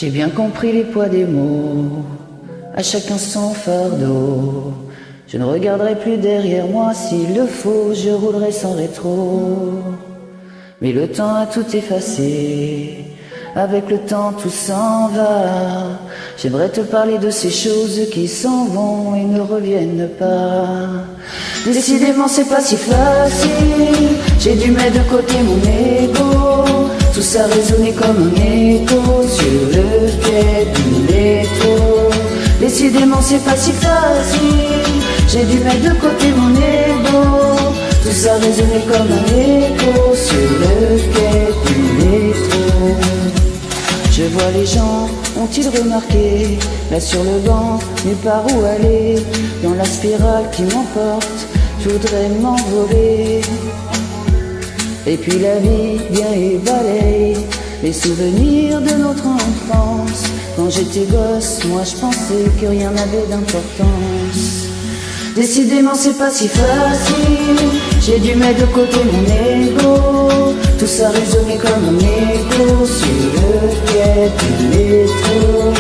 J'ai bien compris les poids des mots, à chacun son fardeau. Je ne regarderai plus derrière moi, s'il le faut, je roulerai sans rétro. Mais le temps a tout effacé, avec le temps tout s'en va. J'aimerais te parler de ces choses qui s'en vont et ne reviennent pas. Décidément c'est pas si facile, j'ai dû mettre de côté mon ego. Tout ça résonnait comme un écho sur le quai du métro. Décidément c'est pas si facile, j'ai dû mettre de côté mon ego. Tout ça résonnait comme un écho sur le quai du métro. Je vois les gens, ont-ils remarqué, là sur le banc, nulle part où aller, dans la spirale qui m'emporte, je voudrais m'envoler. Et puis la vie vient et balaye les souvenirs de notre enfance. Quand j'étais gosse, moi je pensais que rien n'avait d'importance. Décidément c'est pas si facile, j'ai dû mettre de côté mon ego. Tout ça résonnait comme un écho sur le quai du métro.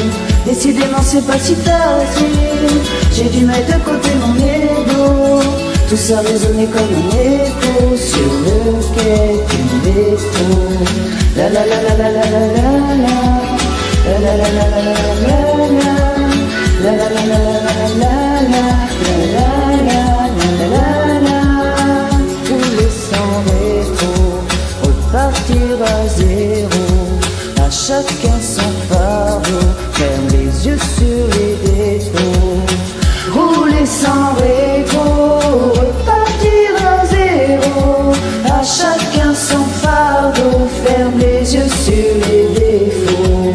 Décidément c'est pas si facile, j'ai dû mettre de côté mon ego. Tout ça résonnait comme un écho sur le quai du métro. La la la la la la la la la. La la la la la la la la. La la la la la la la la. La la la la la. Rouler sans rétro, repartir à zéro. À chacun son fardeau, ferme les yeux sur les défauts. Rouler sans rétro, repartir à zéro. À chacun son fardeau, ferme les yeux sur les défauts.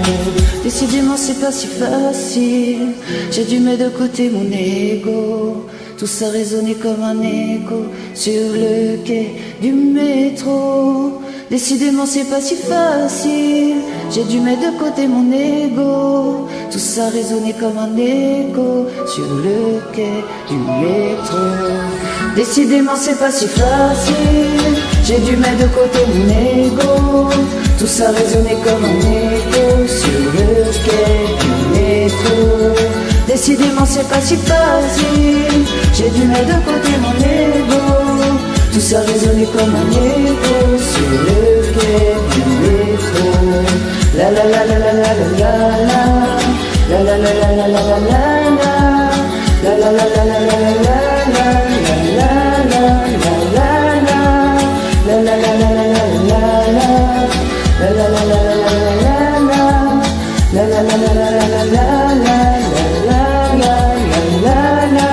Décidément c'est pas si facile, j'ai dû mettre de côté mon ego. Tout ça résonnait comme un écho sur le quai du métro. Décidément c'est pas si facile, j'ai dû mettre de côté mon ego. Tout ça résonnait comme un écho sur le quai du métro. Décidément c'est pas si facile, j'ai dû mettre de côté mon ego. Tout ça résonnait comme un écho sur le quai du métro. Décidément c'est pas si facile, j'ai dû mettre de côté mon ego. Tout ça résonnait comme un écho sur le quai du métro. La la la la la la la la. La la la la la la la la. La la la la la la la la. La la la la la. La la la la la la la. La la la la la la la. La la la la la la la.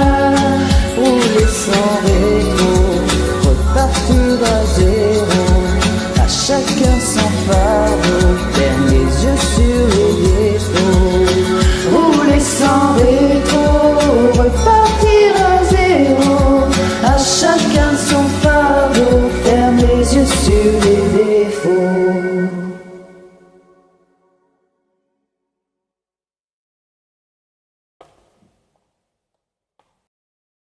Rouler sans rétro, repartir à zéro. À chacun son fardeau,